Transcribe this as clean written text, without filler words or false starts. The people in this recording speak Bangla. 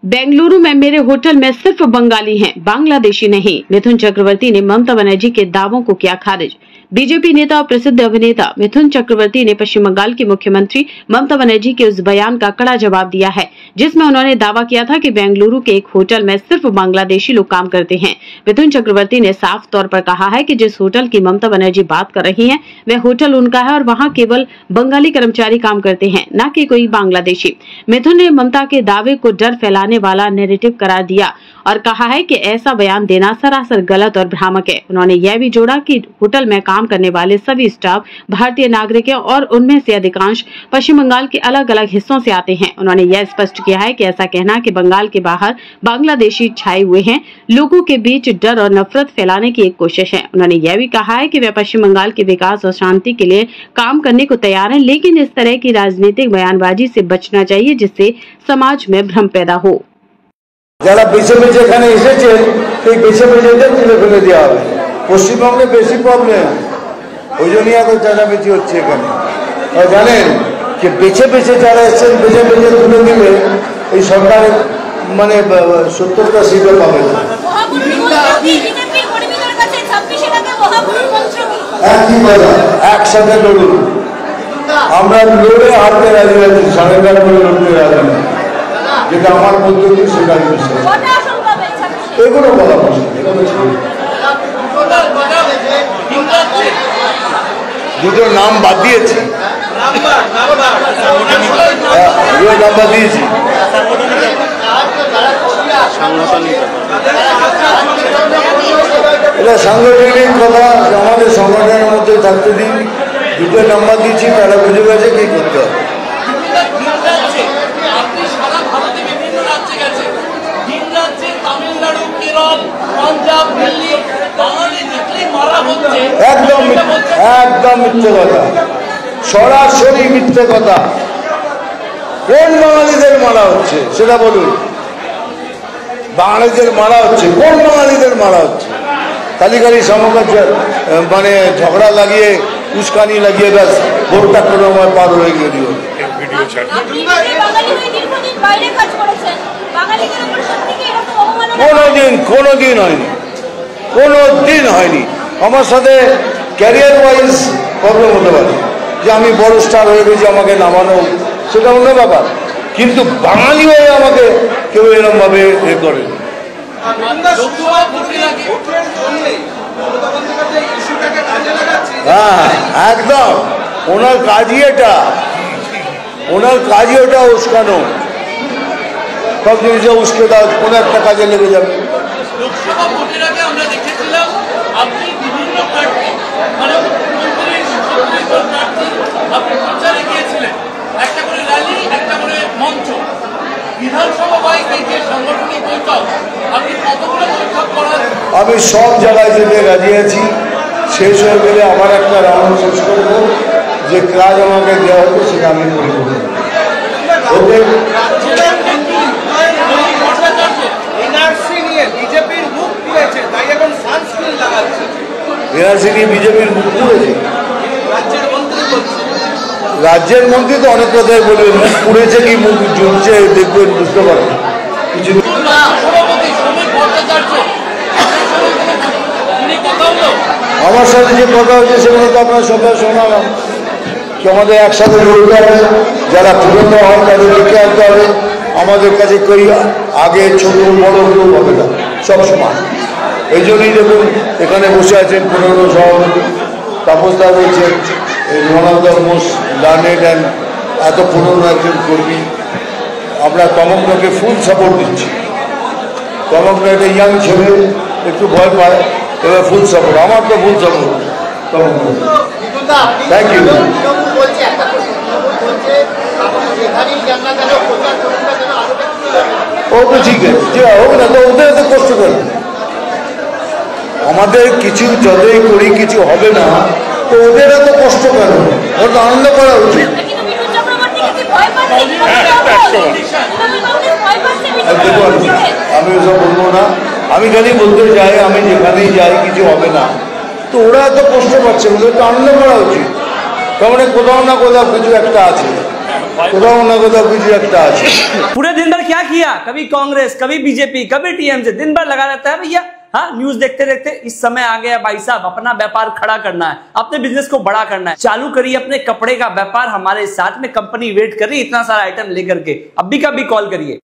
बेंगलुरु में मेरे होटल में सिर्फ बंगाली हैं, बांग्लादेशी नहीं। मिथुन चक्रवर्ती ने ममता बनर्जी के दावों को किया खारिज। बीजेपी नेता और प्रसिद्ध अभिनेता मिथुन चक्रवर्ती ने पश्चिम बंगाल की मुख्यमंत्री ममता बनर्जी के उस बयान का कड़ा जवाब दिया है जिसमें उन्होंने दावा किया था कि बेंगलुरु के एक होटल में सिर्फ बांग्लादेशी लोग काम करते हैं। मिथुन चक्रवर्ती ने साफ तौर पर कहा है कि जिस होटल की ममता बनर्जी बात कर रही हैं, वह होटल उनका है और वहां केवल बंगाली कर्मचारी काम करते हैं, न कि कोई बांग्लादेशी। मिथुन ने ममता के दावे को डर फैलाने वाला नैरेटिव करार दिया और कहा है कि ऐसा बयान देना सरासर गलत और भ्रामक है। उन्होंने यह भी जोड़ा कि होटल में काम करने वाले सभी स्टाफ भारतीय नागरिक हैं और उनमें से अधिकांश पश्चिम बंगाल के अलग अलग हिस्सों से आते हैं। उन्होंने यह स्पष्ट किया है कि ऐसा कहना कि बंगाल के बाहर बांग्लादेशी छाए हुए हैं लोगों के बीच डर और नफरत फैलाने की एक कोशिश है। उन्होंने यह भी कहा है कि वे पश्चिम बंगाल के विकास और शांति के लिए काम करने को तैयार हैं, लेकिन इस तरह की राजनीतिक बयानबाजी से बचना चाहिए जिससे समाज में भ्रम पैदा हो। যারা বেছে বেছে এখানে এসেছে সেই বেছে বেছেদের তুলে ফেলে দেওয়া হবে। পশ্চিমবঙ্গে বেশি প্রবলেম, ওই জন্যই এত চেঁচামেচি হচ্ছে এখানে। আর জানেন যে বেছে বেছে যারা এসেছেন বেছে বেছে তুলে দিলে এই সরকার মানে 70টা সিটও পাবে না। একসাথে লড়ুন, আমরা লড়ে হারতে রাজি আছি, সারেন্ডার করে লড়তে রাজি না। যেটা আমার পদ্ধতি সেটা এগুলো বলা দুটো নাম বাদ দিয়েছি, নাম্বার দিয়েছি। এটা সাংগঠনিক কথা, আমাদের সংগঠনের মধ্যে থাকতে দিন। দুটো নাম্বার দিয়েছি, তারা বুঝে গেছে কি করতে হবে। একদম একদম মিথ্যে কথা, সরাসরি মিথ্যে কথা। কোন বাঙালিদের মারা হচ্ছে সেটা বলুন। বাঙালিদের মারা হচ্ছে, কোন বাঙালিদের মারা হচ্ছে? তালিকারি সমগ্র মানে ঝগড়া লাগিয়ে উস্কানি লাগিয়ে ব্যাস ভোটটা কোনো পার হয়ে গিয়ে দিও। কোনোদিন হয়নি, কোনোদিন হয়নি। আমার সাথে ক্যারিয়ার ওয়াইজ প্রবলেম হতে পারে যে আমি বড় স্টার হয়ে গেছি, আমাকে নামানো, সেটা অন্য ব্যাপার। কিন্তু বাঙালি হয়ে আমাকে কেউ এরকম ভাবে এ করে। হ্যাঁ একদম, ওনার কাজই এটা, ওনার কাজই ওটা উস্কানো। সব জিনিসে উস্কে দাও, কোনো একটা কাজে লেগে যাবে। লোকসভা ভোটের আগে আমরা দেখেছিলাম আপনি বিভিন্ন প্রার্থী মানে আপনি প্রচারে গিয়েছিলেন, একটা করে র্যালি, একটা করে মঞ্চ। বিধানসভা ওয়াইজ এই যে সাংগঠনিক বৈঠক, আপনি কতগুলো বৈঠক করার? আমি সব জায়গায় যেতে রাজি আছি। শেষ হয়ে গেলে আমার একটা রাউন্ড শেষ করবো, যে কাজ আমাকে দেওয়া হতো সেটা আমি করবো। এনআরসি নিয়ে বিজেপির মুখ পুড়েছে। রাজ্যের মন্ত্রী তো অনেক কথাই বলবে, মুখ পুড়েছে কি মুখ জ্বলছে দেখবেন, বুঝতে পারবেন কিছু। আমার সাথে যে কথা হচ্ছে সেগুলো তো আপনার সবাই শোনালাম, কি আমাদের একসাথে লড়তে হবে, যারা পুরনো হয় তাদের লিখে আনতে হবে। আমাদের কাছে কই আগে ছোট বড় কেউ হবে না, সব সমান। এই জন্যই দেখুন এখানে বসে আছেন পুরনো সভাপতি তাপসদা, রয়েছেন one of the most learned and এত পুরনো একজন কর্মী। আমরা তমগ্নকে ফুল সাপোর্ট দিচ্ছি। তমগ্ন একটা ইয়াং ছেলে, একটু ভয় পায়, এবার ফুল সাপোর্ট, আমার তো ফুল সাপোর্ট তমগ্ন। Thank you. ও তো ঠিক আছে, যে হোক না, তো ওদের এত কষ্ট করে। আমাদের কিছু যতই করি কিছু হবে না, তো ওদের এত কষ্ট কেন? ওটা আনন্দ করা উচিত। আমি ওসব বলবো না, আমি খালি বলতে চাই আমি যেখানেই যাই কিছু হবে না, তো ওরা এত কষ্ট পাচ্ছে, ওদের তো আনন্দ করা উচিত। তার মানে কোথাও না কোথাও কিছু একটা আছে। কোথাও না কোথাও কিছু একটা আছে। पूरे दिन भर क्या किया, कभी कांग्रेस, कभी बीजेपी, कभी टीएमसी, दिन भर लगा रहता है भैया। हाँ, न्यूज देखते देखते इस समय आ गया भाई साहब, अपना व्यापार खड़ा करना है, अपने बिजनेस को बड़ा करना है। चालू करिए अपने कपड़े का व्यापार, हमारे साथ में कंपनी वेट कर रही है इतना सारा आइटम लेकर के। अभी का भी कॉल करिए।